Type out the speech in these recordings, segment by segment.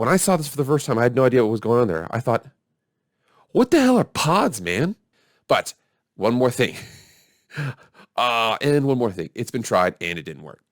when I saw this for the first time, I had no idea what was going on there. I thought, what the hell are pods, man? But one more thing. And one more thing. It's been tried and it didn't work.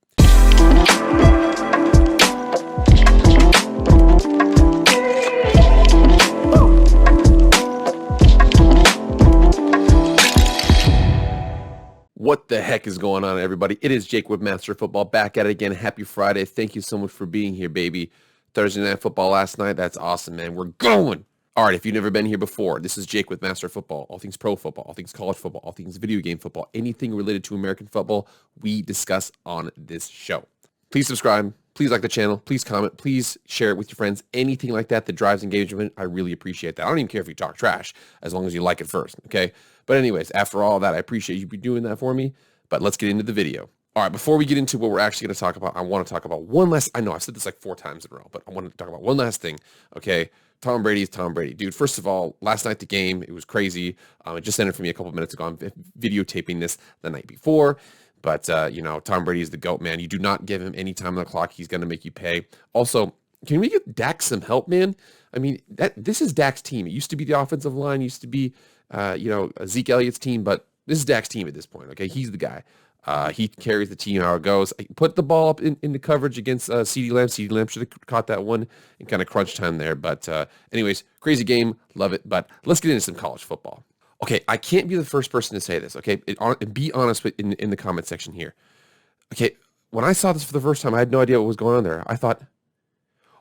What the heck is going on, everybody? It is Jake with Master Football back at it again. Happy Friday. Thank you so much for being here, baby. Thursday Night Football last night. That's awesome, man. We're going. All right, if you've never been here before, this is Jake with Master Football. All things pro football, all things college football, all things video game football, anything related to American football, we discuss on this show. Please subscribe. Please like the channel. Please comment. Please share it with your friends. Anything like that that drives engagement, I really appreciate that. I don't even care if you talk trash, as long as you like it first, okay? But anyways, after all that, I appreciate you doing that for me. But let's get into the video. All right, before we get into what we're actually going to talk about, I want to talk about one last, I know I've said this like 4 times in a row, but I want to talk about one last thing, okay? Tom Brady is Tom Brady. Dude, first of all, last night the game, it was crazy. It just ended for me a couple minutes ago. I'm videotaping this the night before. But, Tom Brady is the GOAT, man. You do not give him any time on the clock. He's going to make you pay. Also, can we give Dak some help, man? I mean, this is Dak's team. It used to be the offensive line, used to be, Zeke Elliott's team, but this is Dak's team at this point, okay? He's the guy. He carries the team how it goes. Put the ball up in the coverage against CeeDee Lamb. CeeDee Lamb should have caught that one in kind of crunch time there. But anyways, crazy game. Love it. But let's get into some college football. Okay, I can't be the first person to say this, okay? Be honest in the comment section here. Okay, when I saw this for the first time, I had no idea what was going on there. I thought,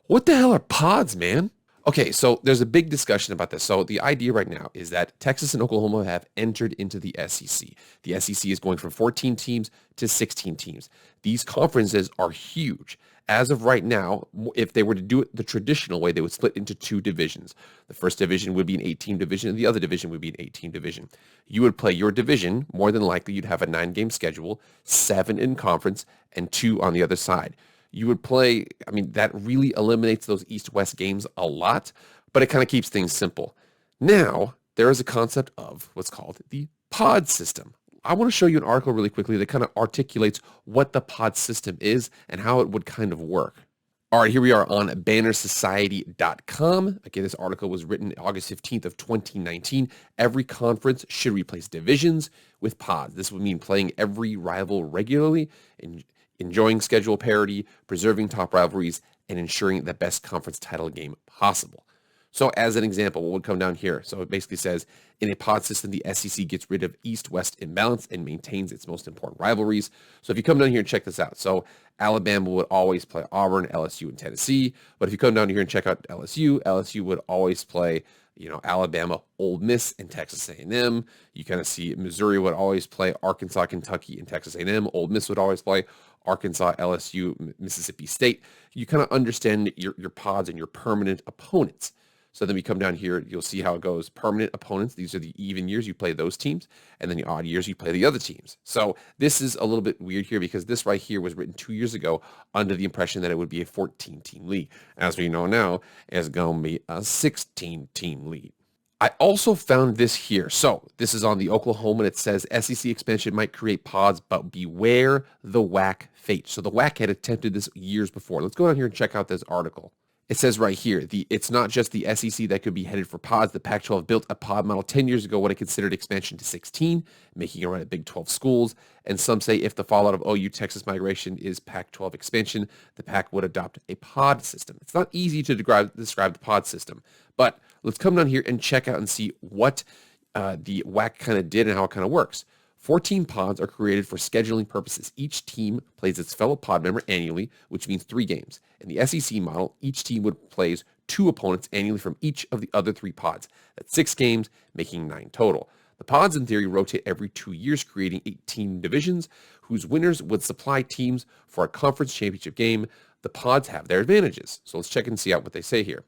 what the hell are pods, man? Okay, so there's a big discussion about this. So the idea right now is that Texas and Oklahoma have entered into the SEC. The SEC is going from 14 teams to 16 teams. These conferences are huge. As of right now, if they were to do it the traditional way, they would split into 2 divisions. The first division would be an 8-team division, and the other division would be an 8-team division. You would play your division. More than likely, you'd have a 9-game schedule, 7 in conference, and 2 on the other side. You would play, that really eliminates those East-West games a lot, but it kind of keeps things simple. Now, there is a concept of what's called the PODS system. I want to show you an article really quickly that kind of articulates what the PODS system is and how it would kind of work. All right, here we are on bannersociety.com. Okay, this article was written August 15th of 2019. Every conference should replace divisions with PODS. This would mean playing every rival regularly and enjoying schedule parity, preserving top rivalries, and ensuring the best conference title game possible. So as an example, what would come down here? So it basically says, in a pod system, the SEC gets rid of East-West imbalance and maintains its most important rivalries. So if you come down here and check this out, so Alabama would always play Auburn, LSU, and Tennessee. But if you come down here and check out LSU would always play, Alabama, Ole Miss, and Texas A&M. You kind of see Missouri would always play Arkansas, Kentucky, and Texas A&M. Ole Miss would always play Arkansas, LSU, Mississippi State. You kind of understand your pods and your permanent opponents. So then we come down here, you'll see how it goes. Permanent opponents, these are the even years, you play those teams, and then the odd years, you play the other teams. So this is a little bit weird here because this right here was written 2 years ago under the impression that it would be a 14-team league. As we know now, it's going to be a 16-team league. I also found this here. So this is on the Oklahoma, and it says SEC expansion might create pods, but beware the WAC fate. So the WAC had attempted this years before. Let's go down here and check out this article. It says right here, it's not just the SEC that could be headed for pods. The Pac-12 built a pod model 10 years ago when it considered expansion to 16, making it run at Big 12 schools. And some say if the fallout of OU Texas migration is Pac-12 expansion, the Pac would adopt a pod system. It's not easy to describe the pod system, but let's come down here and check out and see what the WAC kind of did and how it kind of works. 14 pods are created for scheduling purposes. Each team plays its fellow pod member annually, which means 3 games. In the SEC model, each team would play 2 opponents annually from each of the other 3 pods. That's 6 games, making 9 total. The pods, in theory, rotate every 2 years, creating 18 divisions, whose winners would supply teams for a conference championship game. The pods have their advantages. So let's check and see out what they say here.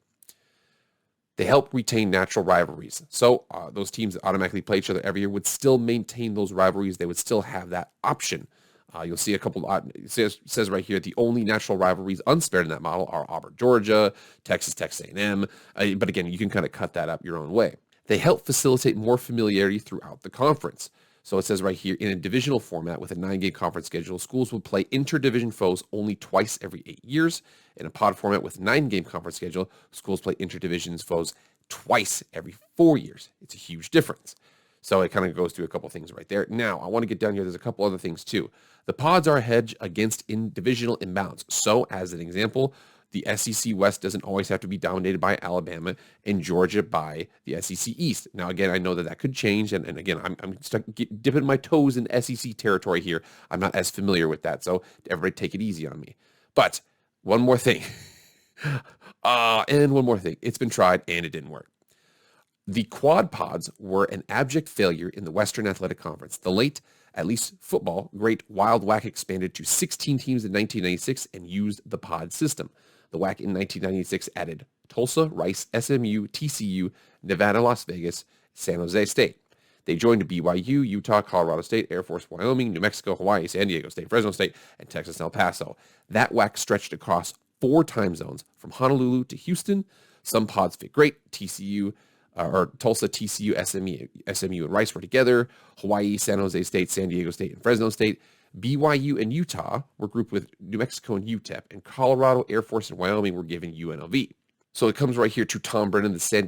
They help retain natural rivalries. So those teams that automatically play each other every year would still maintain those rivalries. They would still have that option. You'll see a couple, it says right here, the only natural rivalries unspared in that model are Auburn, Georgia, Texas A&M. But again, you can kind of cut that up your own way. They help facilitate more familiarity throughout the conference. So it says right here, in a divisional format with a 9-game conference schedule, schools will play interdivision foes only twice every 8 years. In a pod format with 9-game conference schedule, schools play interdivisions foes twice every 4 years. It's a huge difference. So it kind of goes through a couple things right there. Now, I want to get down here. There's a couple other things too. The pods are a hedge against divisional imbalance. So as an example, the SEC West doesn't always have to be dominated by Alabama and Georgia by the SEC East. Now, again, I know that that could change. And again, I'm stuck dipping my toes in SEC territory here. I'm not as familiar with that. So everybody take it easy on me. But one more thing. And one more thing. It's been tried and it didn't work. The quad pods were an abject failure in the Western Athletic Conference. The late, at least football, great Wild WAC expanded to 16 teams in 1996 and used the pod system. The WAC in 1996 added Tulsa, Rice, SMU, TCU, Nevada, Las Vegas, San Jose State. They joined BYU, Utah, Colorado State, Air Force, Wyoming, New Mexico, Hawaii, San Diego State, Fresno State, and Texas and El Paso. That WAC stretched across 4 time zones from Honolulu to Houston. Some pods fit great. Tulsa, TCU, SMU, and Rice were together. Hawaii, San Jose State, San Diego State, and Fresno State. BYU and Utah were grouped with New Mexico and UTEP, and Colorado, Air Force, and Wyoming were given UNLV. So it comes right here to Tom Brennan, the San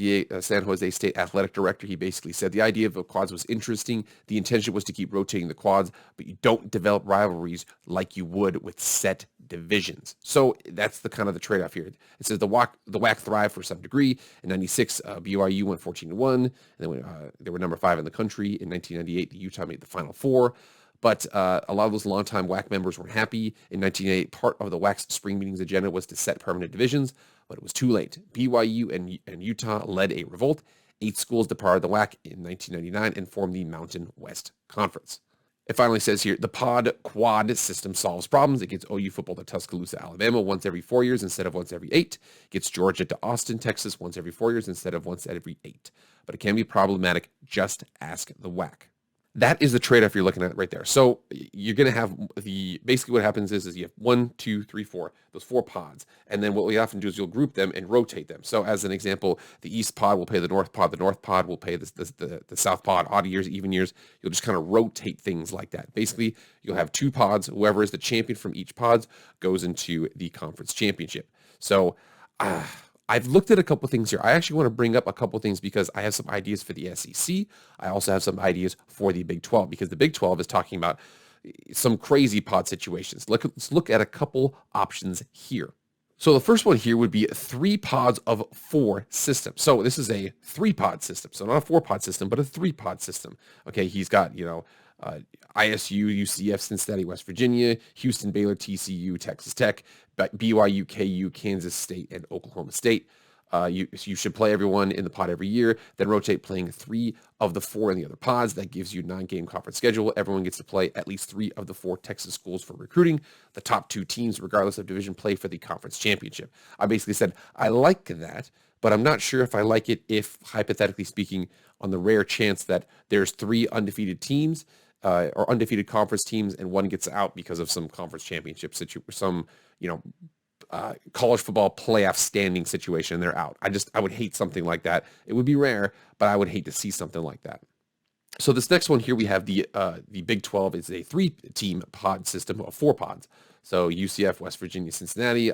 Jose State athletic director. He basically said the idea of the quads was interesting. The intention was to keep rotating the quads, but you don't develop rivalries like you would with set divisions. So that's the kind of the trade-off here. It says the WAC thrived for some degree. In 96, BYU went 14-1, and then they were number 5 in the country. In 1998, the Utah made the Final Four. But a lot of those longtime WAC members weren't happy. In 1988, part of the WAC's spring meetings agenda was to set permanent divisions, but it was too late. BYU and Utah led a revolt. 8 schools departed the WAC in 1999 and formed the Mountain West Conference. It finally says here, the pod-quad system solves problems. It gets OU football to Tuscaloosa, Alabama once every 4 years instead of once every 8. It gets Georgia to Austin, Texas once every 4 years instead of once every 8. But it can be problematic. Just ask the WAC. That is the trade-off you're looking at right there. So you're going to have basically what happens is you have 1, 2, 3, 4, those 4 pods. And then what we often do is you'll group them and rotate them. So as an example, the East pod will pay the North pod will pay the South pod, odd years, even years. You'll just kind of rotate things like that. Basically, you'll have 2 pods. Whoever is the champion from each pod goes into the conference championship. So I've looked at a couple things here. I actually want to bring up a couple things because I have some ideas for the SEC. I also have some ideas for the Big 12 because the Big 12 is talking about some crazy pod situations. Let's look at a couple options here. So the first one here would be 3 pods of 4 system. So this is a 3-pod system. So not a 4-pod system, but a 3-pod system. Okay, he's got, ISU, UCF, Cincinnati, West Virginia, Houston, Baylor, TCU, Texas Tech, BYU, KU, Kansas State, and Oklahoma State. You should play everyone in the pod every year, then rotate playing 3 of the 4 in the other pods. That gives you a 9-game conference schedule. Everyone gets to play at least 3 of the 4 Texas schools for recruiting. The top 2 teams, regardless of division, play for the conference championship. I basically said, I like that, but I'm not sure if I like it if, hypothetically speaking, on the rare chance that there's 3 undefeated teams, or undefeated conference teams, and one gets out because of some conference championship college football playoff standing situation, and they're out. I would hate something like that. It would be rare, but I would hate to see something like that. So this next one here, we have the Big 12 is a 3-team pod system of 4 pods. So UCF, West Virginia, Cincinnati,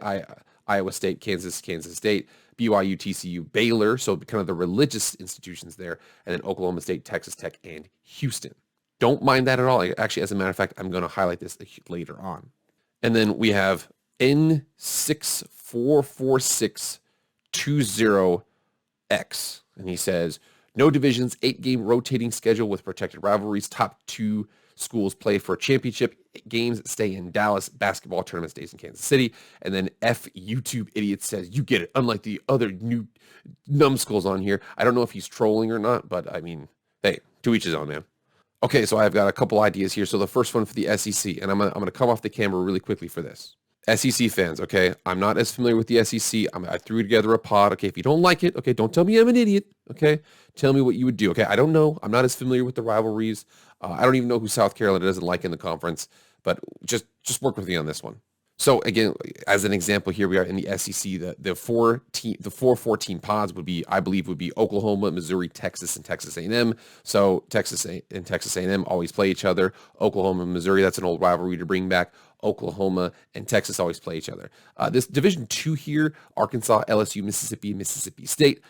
Iowa State, Kansas State, BYU, TCU, Baylor, so kind of the religious institutions there, and then Oklahoma State, Texas Tech, and Houston. Don't mind that at all. Actually, as a matter of fact, I'm going to highlight this later on. And then we have N644620X. And he says, no divisions, 8-game rotating schedule with protected rivalries. Top 2 schools play for championship games, stay in Dallas. Basketball tournament stays in Kansas City. And then F YouTube Idiot says, you get it. Unlike the other new numbskulls on here. I don't know if he's trolling or not, but I mean, hey, to each his own, man. Okay, so I've got a couple ideas here. So the first one for the SEC, and I'm gonna come off the camera really quickly for this. SEC fans, okay? I'm not as familiar with the SEC. I threw together a pod. Okay, if you don't like it, okay, don't tell me I'm an idiot, okay? Tell me what you would do, okay? I don't know. I'm not as familiar with the rivalries. I don't even know who South Carolina doesn't like in the conference, but just work with me on this one. So again, as an example, here we are in the SEC. The 4 pods would be, I believe, would be Oklahoma, Missouri, Texas, and Texas A&M. So and Texas A&M always play each other. Oklahoma and Missouri, that's an old rivalry to bring back. Oklahoma and Texas always play each other. This Division 2 here, Arkansas, LSU, Mississippi, Mississippi State.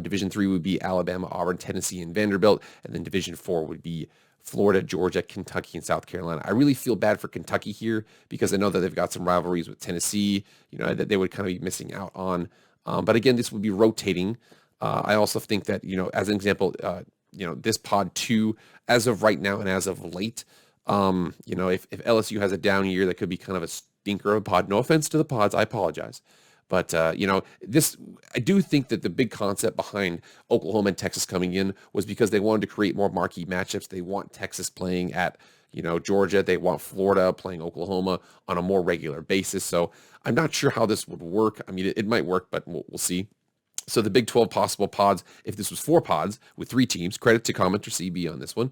Division 3 would be Alabama, Auburn, Tennessee, and Vanderbilt. And then Division 4 would be Florida, Georgia, Kentucky, and South Carolina. I really feel bad for Kentucky here because I know that they've got some rivalries with Tennessee, that they would kind of be missing out on. But again, this would be rotating. I also think that, as an example, this pod 2, as of right now and as of late, if LSU has a down year, that could be kind of a stinker of a pod. No offense to the pods, I apologize. But, I do think that the big concept behind Oklahoma and Texas coming in was because they wanted to create more marquee matchups. They want Texas playing at, Georgia. They want Florida playing Oklahoma on a more regular basis. So I'm not sure how this would work. I mean, it might work, but we'll see. So the Big 12 possible pods, if this was 4 pods with 3 teams, credit to commenter CB on this one.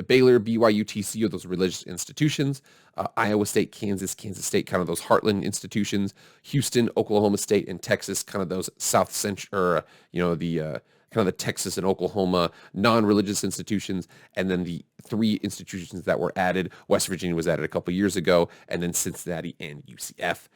Baylor, BYU, TCU, those religious institutions. Iowa State, Kansas State, kind of those heartland institutions. Houston, Oklahoma State, and Texas, kind of those South Central, or kind of the Texas and Oklahoma non-religious institutions. And then the 3 institutions that were added. West Virginia was added a couple years ago, and then Cincinnati and UCF.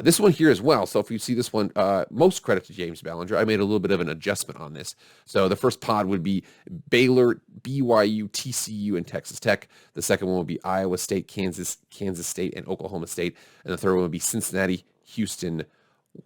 This one here as well. So if you see this one, most credit to James Ballinger. I made a little bit of an adjustment on this. So the first pod would be Baylor, BYU, TCU, and Texas Tech. The second one would be Iowa State, Kansas State, and Oklahoma State. And the third one would be Cincinnati, Houston,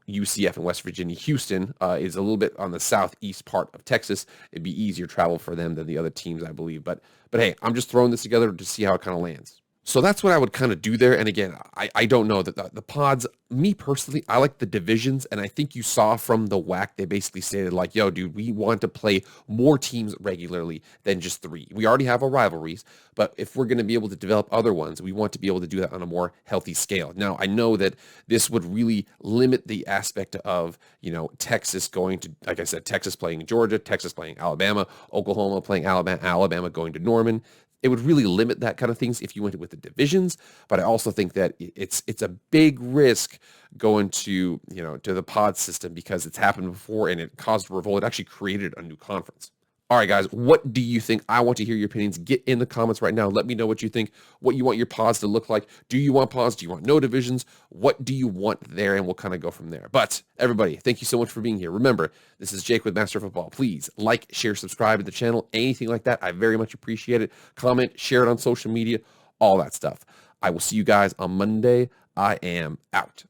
UCF, and West Virginia. Houston is a little bit on the southeast part of Texas. It'd be easier travel for them than the other teams, I believe. But hey, I'm just throwing this together to see how it kind of lands. So that's what I would kind of do there. And again, I don't know that the pods, me personally, I like the divisions. And I think you saw from the WAC, they basically stated like, yo, dude, we want to play more teams regularly than just 3. We already have our rivalries, but if we're going to be able to develop other ones, we want to be able to do that on a more healthy scale. Now, I know that this would really limit the aspect of, Texas going to, like I said, Texas playing Georgia, Texas playing Alabama, Oklahoma playing Alabama going to Norman. It would really limit that kind of things if you went with the divisions, but I also think that it's a big risk going to the pod system because it's happened before and it caused a revolt. It actually created a new conference. All right, guys, what do you think? I want to hear your opinions. Get in the comments right now. Let me know what you think, what you want your pods to look like. Do you want pods? Do you want no divisions? What do you want there? And we'll kind of go from there. But everybody, thank you so much for being here. Remember, this is Jake with Master Football. Please like, share, subscribe to the channel, anything like that. I very much appreciate it. Comment, share it on social media, all that stuff. I will see you guys on Monday. I am out.